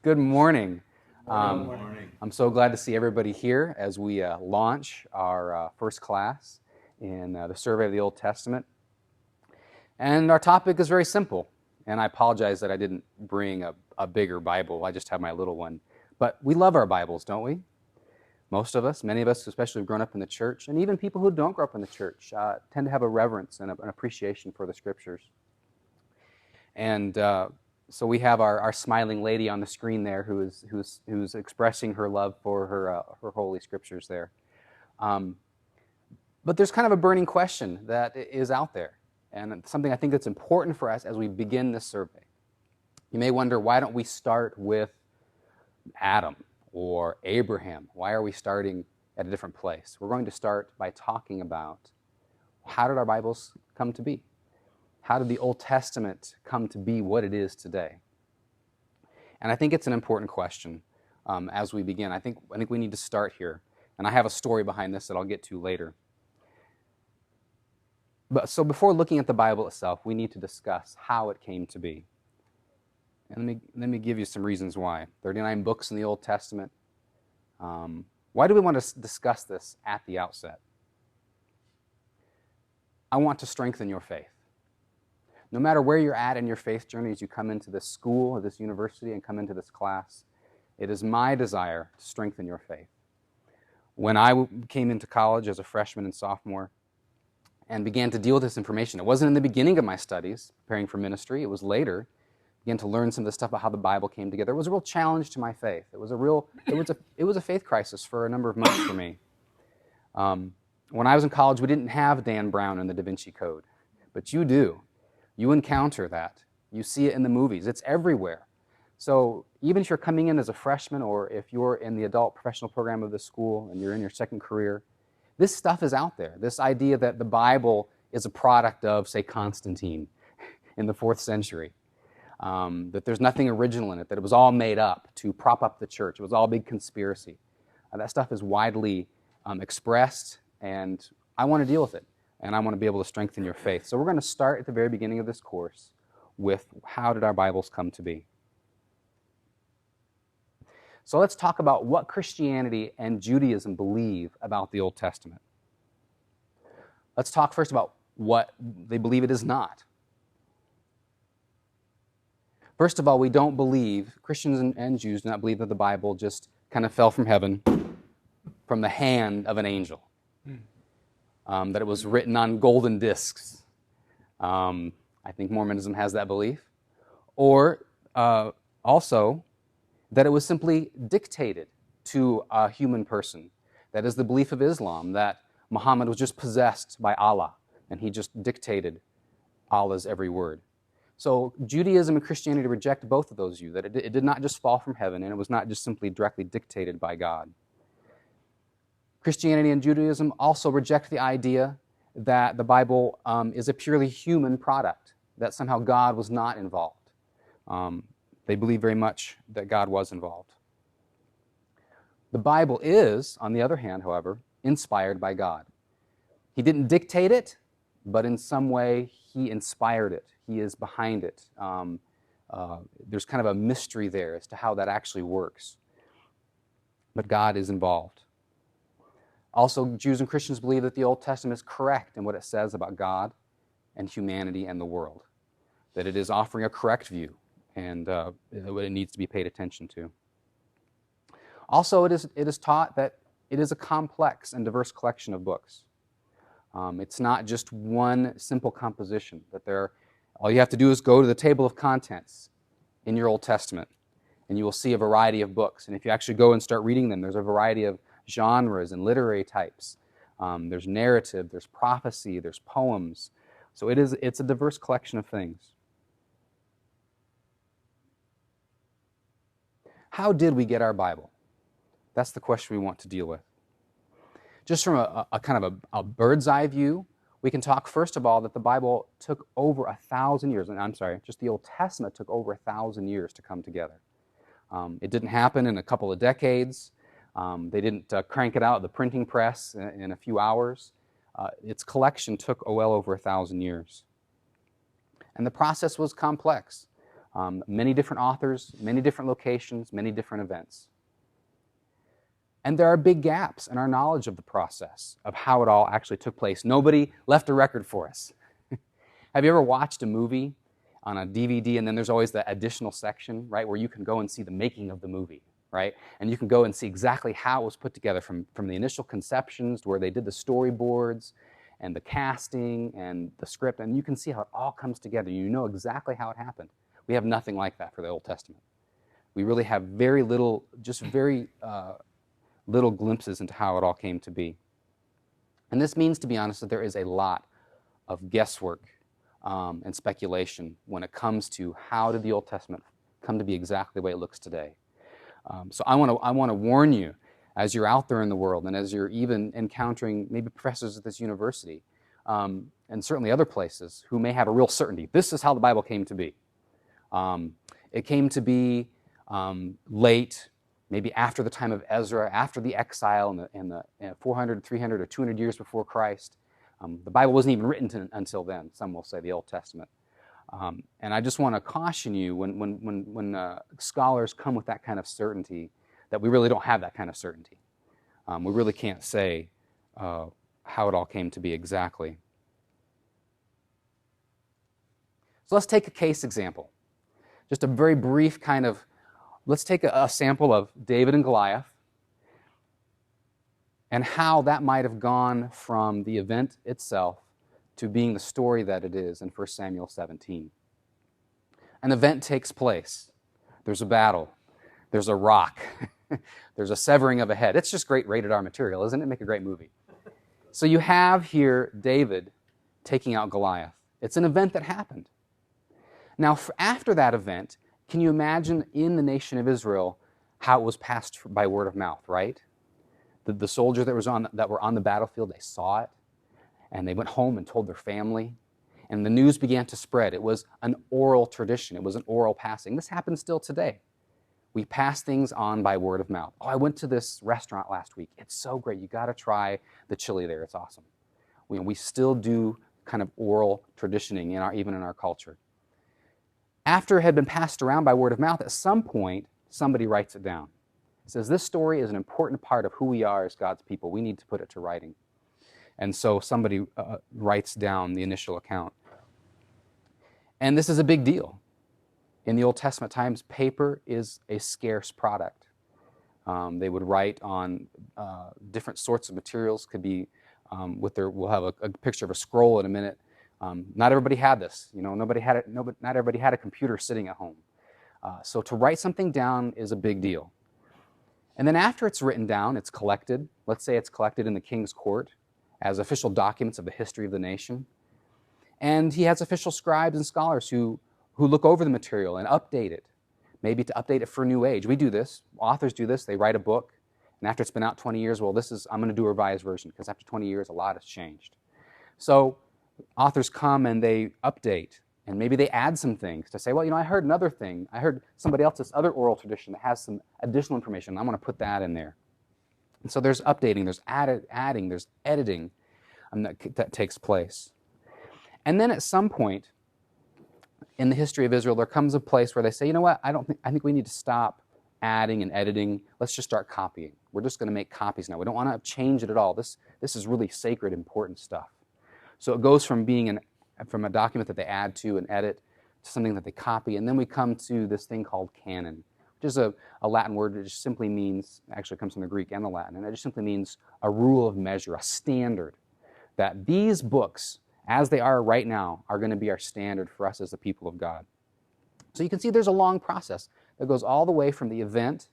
Good morning. Good morning. I'm so glad to see everybody here as we launch our first class in the survey of the Old Testament. And our topic is very simple. And I apologize that I didn't bring a bigger Bible. I just have my little one. But we love our Bibles, don't we? Most of us, many of us, especially who've grown up in the church, and even people who don't grow up in the church, tend to have a reverence and an appreciation for the Scriptures. And so we have our smiling lady on the screen there who's expressing her love for her Holy Scriptures there. But there's kind of a burning question that is out there, and something I think that's important for us as we begin this survey. You may wonder, why don't we start with Adam or Abraham? Why are we starting at a different place? We're going to start by talking about, how did our Bibles come to be? How did the Old Testament come to be what it is today? And I think it's an important question as we begin. I think we need to start here. And I have a story behind this that I'll get to later. So before looking at the Bible itself, we need to discuss how it came to be. And let me give you some reasons why. 39 books in the Old Testament. Why do we want to discuss this at the outset? I want to strengthen your faith. No matter where you're at in your faith journey as you come into this school or this university and come into this class, it is my desire to strengthen your faith. When I came into college as a freshman and sophomore and began to deal with this information, it wasn't in the beginning of my studies, preparing for ministry. It was later. Began to learn some of the stuff about how the Bible came together. It was a real challenge to my faith. It was a faith crisis for a number of months for me. When I was in college, we didn't have Dan Brown and the Da Vinci Code, but you do. You encounter that. You see it in the movies. It's everywhere. So even if you're coming in as a freshman or if you're in the adult professional program of the school and you're in your second career, this stuff is out there. This idea that the Bible is a product of, say, Constantine in the 4th century. That there's nothing original in it, that it was all made up to prop up the church. It was all a big conspiracy. That stuff is widely expressed, and I want to deal with it. And I want to be able to strengthen your faith. So we're going to start at the very beginning of this course with, how did our Bibles come to be? So let's talk about what Christianity and Judaism believe about the Old Testament. Let's talk first about what they believe it is not. First of all, we don't believe, Christians and Jews do not believe that the Bible just kind of fell from heaven from the hand of an angel. That it was written on golden discs. I think Mormonism has that belief. Or also that it was simply dictated to a human person. That is the belief of Islam, that Muhammad was just possessed by Allah, and he just dictated Allah's every word. So Judaism and Christianity reject both of those views, that it did not just fall from heaven, and it was not just simply directly dictated by God. Christianity and Judaism also reject the idea that the Bible is a purely human product, that somehow God was not involved. They believe very much that God was involved. The Bible is, on the other hand, however, inspired by God. He didn't dictate it, but in some way He inspired it. He is behind it. There's kind of a mystery there as to how that actually works. But God is involved. Also, Jews and Christians believe that the Old Testament is correct in what it says about God and humanity and the world, that it is offering a correct view and what it needs to be paid attention to. Also, it is taught that it is a complex and diverse collection of books. It's not just one simple composition, that all you have to do is go to the table of contents in your Old Testament, and you will see a variety of books. And if you actually go and start reading them, there's a variety of genres and literary types. There's narrative, there's prophecy, there's poems. So it's a diverse collection of things. How did we get our Bible? That's the question we want to deal with. Just from a kind of a bird's eye view, we can talk first of all that the Bible took over 1,000 years, and I'm sorry, just the Old Testament took over 1,000 years to come together. It didn't happen in a couple of decades. They didn't crank it out of the printing press in a few hours. Its collection took well over 1,000 years. And the process was complex. Many different authors, many different locations, many different events. And there are big gaps in our knowledge of the process, of how it all actually took place. Nobody left a record for us. Have you ever watched a movie on a DVD, and then there's always the additional section, right, where you can go and see the making of the movie, right? And you can go and see exactly how it was put together from the initial conceptions to where they did the storyboards and the casting and the script, and you can see how it all comes together. You know exactly how it happened. We have nothing like that for the Old Testament. We really have very little, just very little glimpses into how it all came to be. And this means, to be honest, that there is a lot of guesswork and speculation when it comes to how did the Old Testament come to be exactly the way it looks today. So I want to warn you, as you're out there in the world and as you're even encountering maybe professors at this university and certainly other places who may have a real certainty. This is how the Bible came to be. It came to be late, maybe after the time of Ezra, after the exile in the 400, 300, or 200 years before Christ. The Bible wasn't even written until then, some will say, the Old Testament. And I just want to caution you when scholars come with that kind of certainty, that we really don't have that kind of certainty. We really can't say how it all came to be exactly. So let's take a case example. Just a very brief kind of, let's take a sample of David and Goliath and how that might have gone from the event itself to being the story that it is in 1 Samuel 17. An event takes place. There's a battle. There's a rock. There's a severing of a head. It's just great rated R material, isn't it? Make a great movie. So you have here David taking out Goliath. It's an event that happened. Now, after that event, can you imagine in the nation of Israel how it was passed by word of mouth, right? The soldiers that were on the battlefield, they saw it, and they went home and told their family, and the news began to spread. It was an oral tradition. It was an oral passing. This happens still today. We pass things on by word of mouth. Oh, I went to this restaurant last week. It's so great. You got to try the chili there. It's awesome. We still do kind of oral traditioning even in our culture. After it had been passed around by word of mouth, at some point, somebody writes it down. It says, this story is an important part of who we are as God's people. We need to put it to writing. And so somebody writes down the initial account. And this is a big deal. In the Old Testament times, paper is a scarce product. They would write on different sorts of materials. Could be we'll have a picture of a scroll in a minute. Not everybody had this. Not everybody had a computer sitting at home. So to write something down is a big deal. And then after it's written down, it's collected. Let's say it's collected in the king's court as official documents of the history of the nation. And he has official scribes and scholars who look over the material and update it, maybe to update it for a new age. We do this. Authors do this. They write a book, and after it's been out 20 years, I'm going to do a revised version, because after 20 years, a lot has changed. So authors come and they update, and maybe they add some things to say, well, I heard another thing. I heard somebody else's other oral tradition that has some additional information. I want to put that in there. And so there's updating, there's adding, there's editing that takes place. And then at some point in the history of Israel, there comes a place where they say, you know what, I think we need to stop adding and editing. Let's just start copying. We're just going to make copies now. We don't want to change it at all. This is really sacred, important stuff. So it goes from being from a document that they add to and edit to something that they copy, and then we come to this thing called canon, which is a Latin word that just simply means, actually comes from the Greek and the Latin, and it just simply means a rule of measure, a standard, that these books, as they are right now, are going to be our standard for us as the people of God. So you can see there's a long process that goes all the way from the event,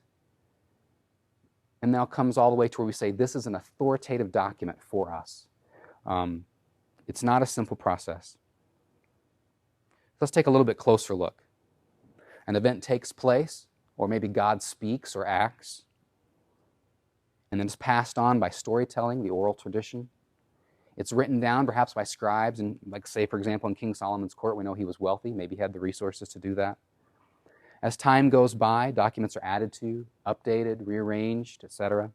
and now comes all the way to where we say this is an authoritative document for us. It's not a simple process. Let's take a little bit closer look. An event takes place, or maybe God speaks or acts, and then it's passed on by storytelling, the oral tradition. It's written down perhaps by scribes, and like say, for example, in King Solomon's court, we know he was wealthy, maybe he had the resources to do that. As time goes by, documents are added to, updated, rearranged, etc.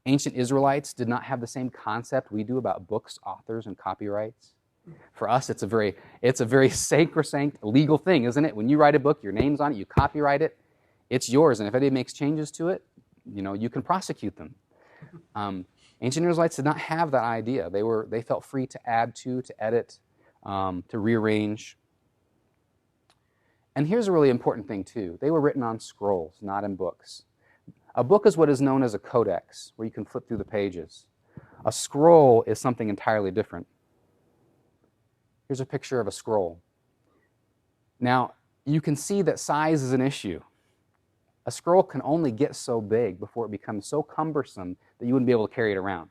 Ancient Israelites did not have the same concept we do about books, authors, and copyrights. For us, it's a very sacrosanct legal thing, isn't it? When you write a book, your name's on it, you copyright it, it's yours. And if anybody makes changes to it, you can prosecute them. Ancient Israelites did not have that idea. They felt free to add to edit, to rearrange. And here's a really important thing too. They were written on scrolls, not in books. A book is what is known as a codex, where you can flip through the pages. A scroll is something entirely different. Here's a picture of a scroll. Now, you can see that size is an issue. A scroll can only get so big before it becomes so cumbersome that you wouldn't be able to carry it around.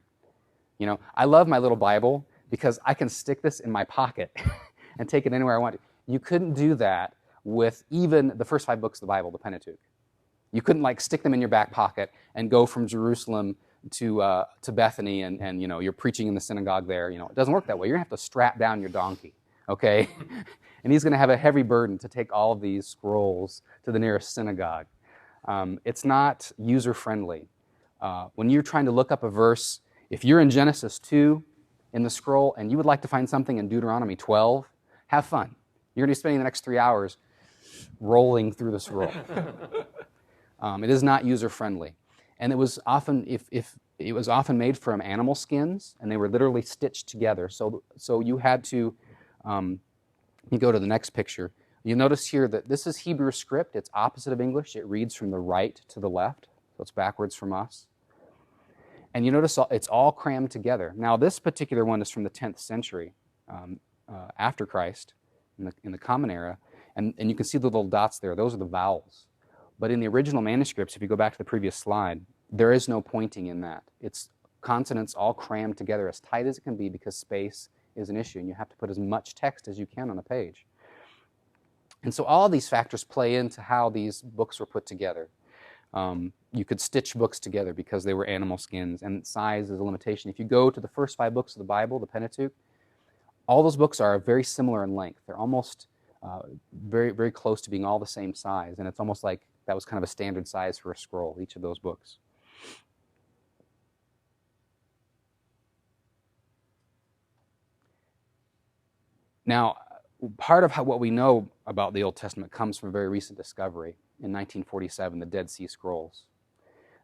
I love my little Bible because I can stick this in my pocket and take it anywhere I want to. You couldn't do that with even the first 5 books of the Bible, the Pentateuch. You couldn't stick them in your back pocket and go from Jerusalem to Bethany and you're preaching in the synagogue there. It doesn't work that way. You're going to have to strap down your donkey, okay? And he's going to have a heavy burden to take all of these scrolls to the nearest synagogue. It's not user-friendly. When you're trying to look up a verse, if you're in Genesis 2 in the scroll and you would like to find something in Deuteronomy 12, have fun. You're going to be spending the next 3 hours rolling through the scroll. It is not user-friendly. And it was often, it was often made from animal skins, and they were literally stitched together. So you had to, you go to the next picture. You notice here that this is Hebrew script. It's opposite of English. It reads from the right to the left, so it's backwards from us. And you notice it's all crammed together. Now, this particular one is from the 10th century after Christ, in the Common Era, and you can see the little dots there. Those are the vowels. But in the original manuscripts, if you go back to the previous slide, there is no pointing in that. It's consonants all crammed together as tight as it can be because space is an issue, and you have to put as much text as you can on a page. And so all of these factors play into how these books were put together. You could stitch books together because they were animal skins, and size is a limitation. If you go to the first 5 books of the Bible, the Pentateuch, all those books are very similar in length. They're almost very, very close to being all the same size, and it's almost like that was kind of a standard size for a scroll, each of those books. Now, part of what we know about the Old Testament comes from a very recent discovery in 1947, the Dead Sea Scrolls.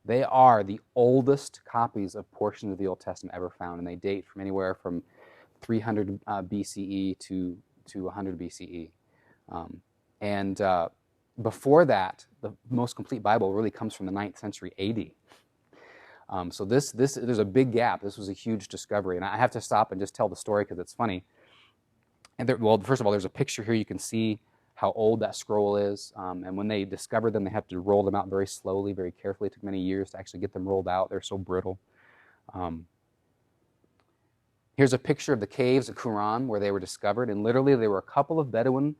They are the oldest copies of portions of the Old Testament ever found, and they date from anywhere from 300 BCE to 100 BCE. Before that, the most complete Bible really comes from the 9th century AD. So there's a big gap. This was a huge discovery, and I have to stop and just tell the story because it's funny. And first of all, there's a picture here. You can see how old that scroll is. And when they discovered them, they had to roll them out very slowly, very carefully. It took many years to actually get them rolled out. They're so brittle. Here's a picture of the caves of Qumran where they were discovered, and literally there were a couple of Bedouin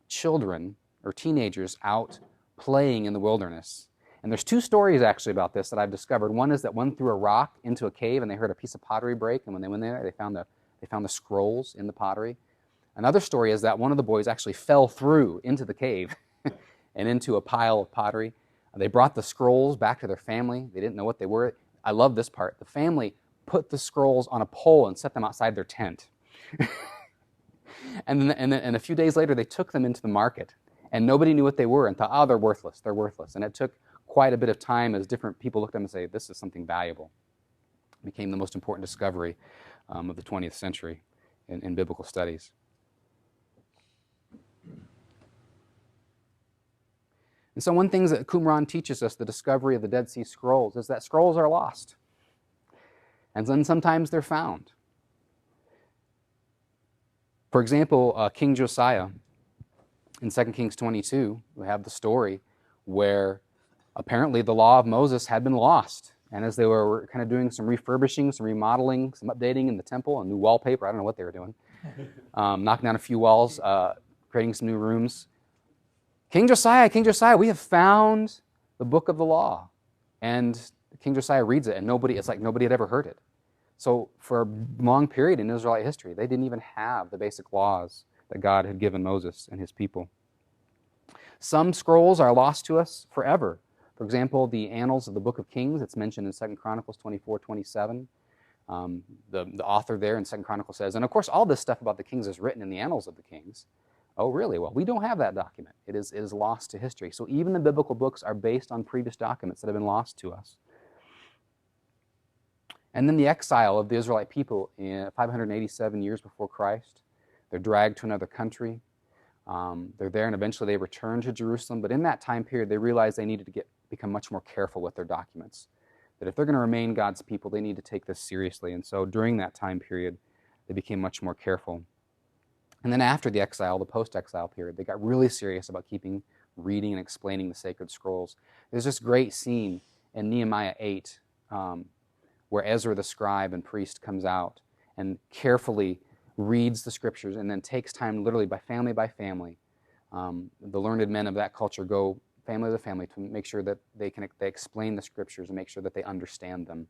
children or teenagers out playing in the wilderness. And there's 2 stories actually about this that I've discovered. One is that one threw a rock into a cave and they heard a piece of pottery break, and when they went there, they found the scrolls in the pottery. Another story is that one of the boys actually fell through into the cave and into a pile of pottery. They brought the scrolls back to their family. They didn't know what they were. I love this part. The family put the scrolls on a pole and set them outside their tent. And a few days later, they took them into the market, and nobody knew what they were and thought, oh, they're worthless. And it took quite a bit of time as different people looked at them and say, this is something valuable. It became the most important discovery of the 20th century in biblical studies. And so one thing that Qumran teaches us, the discovery of the Dead Sea Scrolls, is that scrolls are lost. And then sometimes they're found. For example, King Josiah, in 2 Kings 22, we have the story where apparently the law of Moses had been lost. And as they were kind of doing some refurbishing, some remodeling, some updating in the temple, a new wallpaper, I don't know what they were doing, knocking down a few walls, creating some new rooms. King Josiah, we have found the book of the law. And King Josiah reads it, and it's like nobody had ever heard it. So for a long period in Israelite history, they didn't even have the basic laws that God had given Moses and his people. Some scrolls are lost to us forever. For example, the annals of the book of Kings, it's mentioned in 2 Chronicles 24:27. The author there in 2 Chronicles says, and of course all this stuff about the kings is written in the annals of the kings. Oh, really? Well, we don't have that document. It is lost to history. So even the biblical books are based on previous documents that have been lost to us. And then the exile of the Israelite people in 587 years before Christ. They're dragged to another country. They're there, and eventually they return to Jerusalem. But in that time period, they realized they needed to become much more careful with their documents. That if they're going to remain God's people, they need to take this seriously. And so during that time period, they became much more careful. And then after the exile, the post-exile period, they got really serious about reading and explaining the sacred scrolls. There's this great scene in Nehemiah 8 where Ezra the scribe and priest comes out and carefully reads the scriptures and then takes time literally by family. The learned men of that culture go family to family to make sure that they explain the scriptures and make sure that they understand them.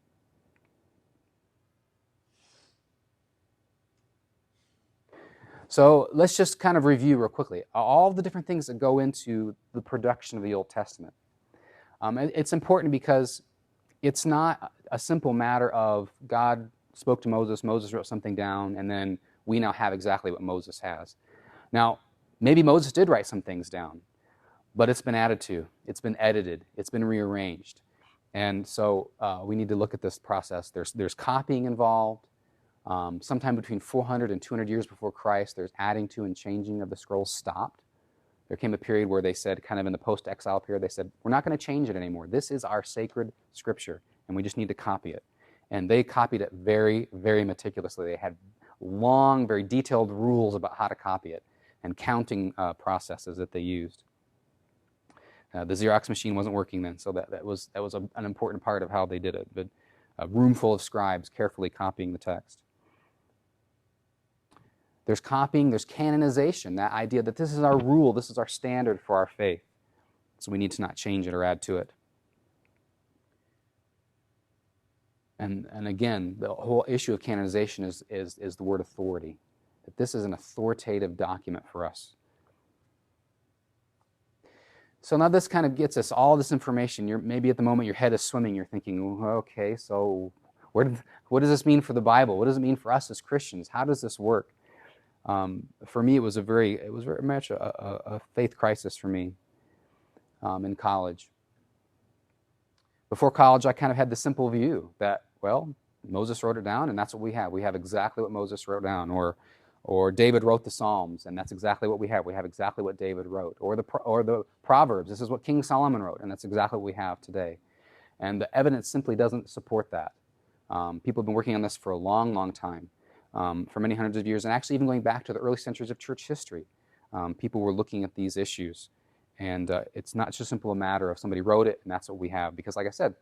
So let's just kind of review real quickly all the different things that go into the production of the Old Testament. It's important because it's not a simple matter of God spoke to Moses, Moses wrote something down, and then we now have exactly what Moses has. Now, maybe Moses did write some things down, but it's been added to, it's been edited, it's been rearranged. And so we need to look at this process. There's copying involved. Sometime between 400 and 200 years before Christ, there's adding to and changing of the scrolls stopped. There came a period where they said, kind of in the post-exile period, they said, we're not going to change it anymore. This is our sacred scripture, and we just need to copy it. And they copied it very, very meticulously. They had long, very detailed rules about how to copy it and counting processes that they used. The Xerox machine wasn't working then, so that was an important part of how they did it. But a room full of scribes carefully copying the text. There's copying, there's canonization, that idea that this is our rule, this is our standard for our faith. So we need to not change it or add to it. And again, the whole issue of canonization is the word authority. That this is an authoritative document for us. So now this kind of gets us all this information. Maybe at the moment your head is swimming, you're thinking, okay, so what does this mean for the Bible? What does it mean for us as Christians? How does this work? For me, it was very much a faith crisis for me in college. Before college, I kind of had the simple view that, well, Moses wrote it down, and that's what we have. We have exactly what Moses wrote down, or David wrote the Psalms, and that's exactly what we have. We have exactly what David wrote, or the Proverbs. This is what King Solomon wrote, and that's exactly what we have today. And the evidence simply doesn't support that. People have been working on this for a long, long time. For many hundreds of years, and actually even going back to the early centuries of church history, people were looking at these issues. And it's not just simple a matter of somebody wrote it and that's what we have. Because like I said,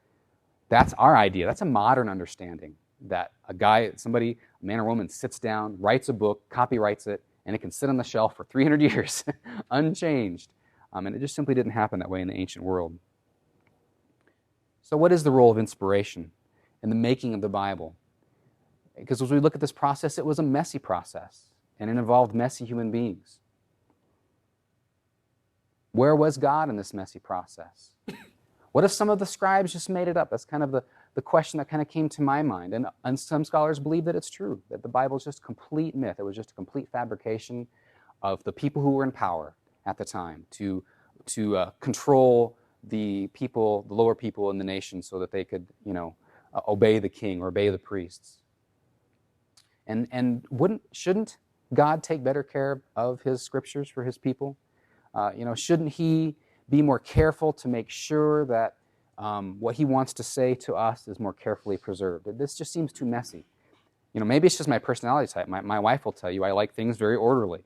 that's our idea. That's a modern understanding that a man or woman sits down, writes a book, copyrights it, and it can sit on the shelf for 300 years unchanged. And it just simply didn't happen that way in the ancient world. So what is the role of inspiration in the making of the Bible? Because as we look at this process, it was a messy process, and it involved messy human beings. Where was God in this messy process? What if some of the scribes just made it up? That's kind of the question that kind of came to my mind. And some scholars believe that it's true, that the Bible is just a complete myth. It was just a complete fabrication of the people who were in power at the time to control the people, the lower people in the nation, so that they could, obey the king or obey the priests. And shouldn't God take better care of his scriptures for his people? Shouldn't he be more careful to make sure that what he wants to say to us is more carefully preserved? This just seems too messy. Maybe it's just my personality type. My wife will tell you I like things very orderly.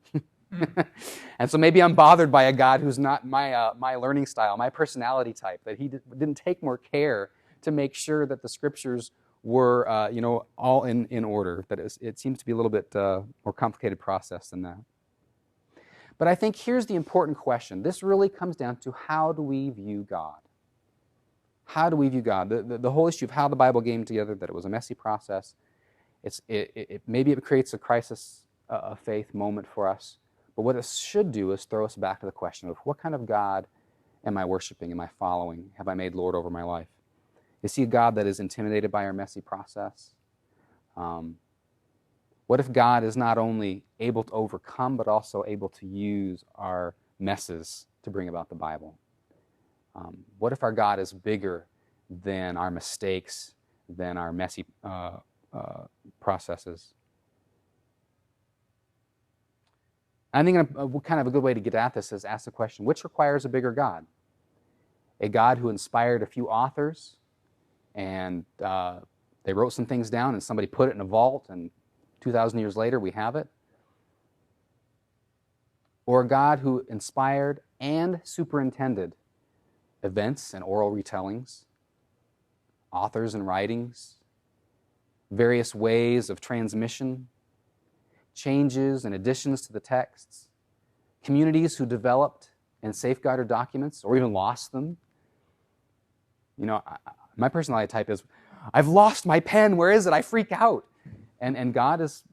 And so maybe I'm bothered by a God who's not my learning style, my personality type, that he didn't take more care to make sure that the scriptures were, all in order. That it seems to be a little bit more complicated process than that. But I think here's the important question. This really comes down to, how do we view God? How do we view God? The whole issue of how the Bible came together, that it was a messy process. Maybe it creates a crisis of faith moment for us. But what it should do is throw us back to the question of, what kind of God am I worshiping? Am I following? Have I made Lord over my life? Is he a God that is intimidated by our messy process? What if God is not only able to overcome, but also able to use our messes to bring about the Bible? What if our God is bigger than our mistakes, than our messy processes? I think kind of a good way to get at this is ask the question, which requires a bigger God? A God who inspired a few authors and they wrote some things down and somebody put it in a vault and 2,000 years later we have it? Or a God who inspired and superintended events and oral retellings, authors and writings, various ways of transmission, changes and additions to the texts, communities who developed and safeguarded documents or even lost them. You know, my personality type is, I've lost my pen, where is it? I freak out. And God is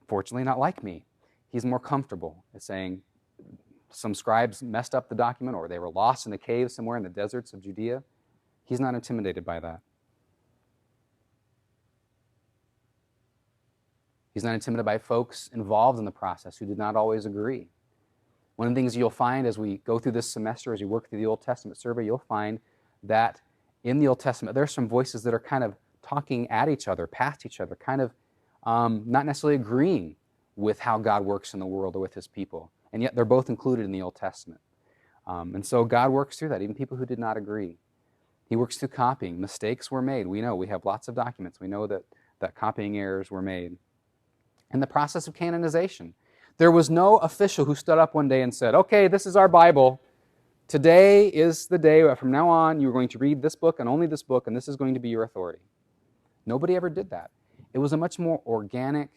fortunately not like me. He's more comfortable at saying some scribes messed up the document or they were lost in a cave somewhere in the deserts of Judea. He's not intimidated by that. He's not intimidated by folks involved in the process who did not always agree. One of the things you'll find as we go through this semester, as you work through the Old Testament survey, you'll find that in the Old Testament, there are some voices that are kind of talking at each other, past each other, kind of not necessarily agreeing with how God works in the world or with his people. And yet they're both included in the Old Testament. And so God works through that, even people who did not agree. He works through copying. Mistakes were made. We know. We have lots of documents. We know that copying errors were made. And the process of canonization. There was no official who stood up one day and said, okay, this is our Bible. Today is the day, from now on, you're going to read this book and only this book, and this is going to be your authority. Nobody ever did that. It was a much more organic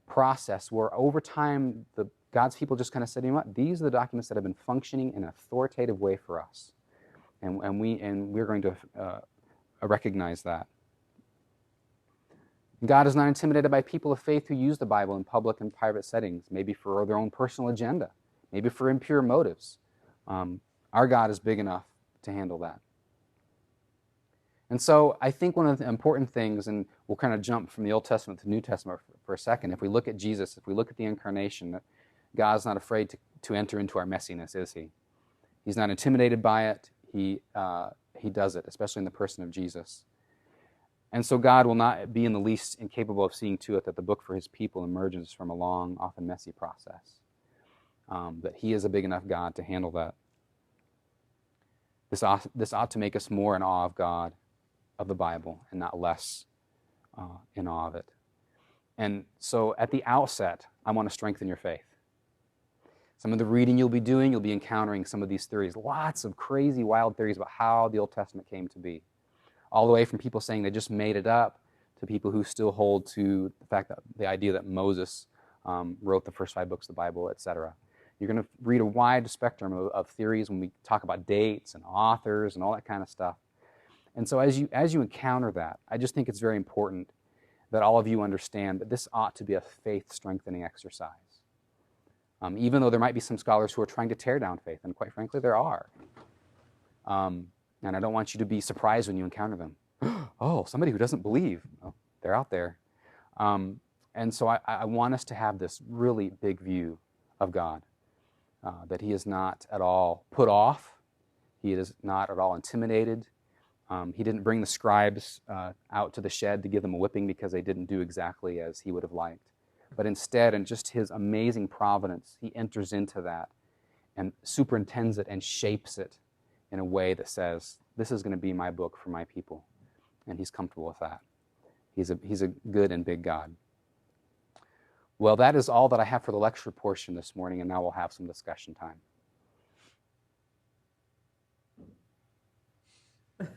process where over time, God's people just kind of said, you know what, these are the documents that have been functioning in an authoritative way for us. And we're going to recognize that. God is not intimidated by people of faith who use the Bible in public and private settings, maybe for their own personal agenda, maybe for impure motives. Our God is big enough to handle that. And so I think one of the important things, and we'll kind of jump from the Old Testament to the New Testament for a second, if we look at Jesus, if we look at the incarnation, that God's not afraid to enter into our messiness, is he? He's not intimidated by it. He does it, especially in the person of Jesus. And so God will not be in the least incapable of seeing to it that the book for his people emerges from a long, often messy process. That he is a big enough God to handle that. This ought to make us more in awe of God, of the Bible, and not less in awe of it. And so at the outset, I want to strengthen your faith. Some of the reading you'll be doing, you'll be encountering some of these theories. Lots of crazy, wild theories about how the Old Testament came to be. All the way from people saying they just made it up to people who still hold to the fact that the idea that Moses wrote the first 5 books of the Bible, etc. You're going to read a wide spectrum of theories when we talk about dates and authors and all that kind of stuff. And so as you encounter that, I just think it's very important that all of you understand that this ought to be a faith-strengthening exercise. Even though there might be some scholars who are trying to tear down faith, and quite frankly, there are. And I don't want you to be surprised when you encounter them. Oh, somebody who doesn't believe. Oh, they're out there. And so I want us to have this really big view of God, that he is not at all put off. He is not at all intimidated. He didn't bring the scribes out to the shed to give them a whipping because they didn't do exactly as he would have liked. But instead, in just his amazing providence, he enters into that and superintends it and shapes it in a way that says, this is going to be my book for my people. And he's comfortable with that. He's a good and big God. Well, that is all that I have for the lecture portion this morning, and now we'll have some discussion time.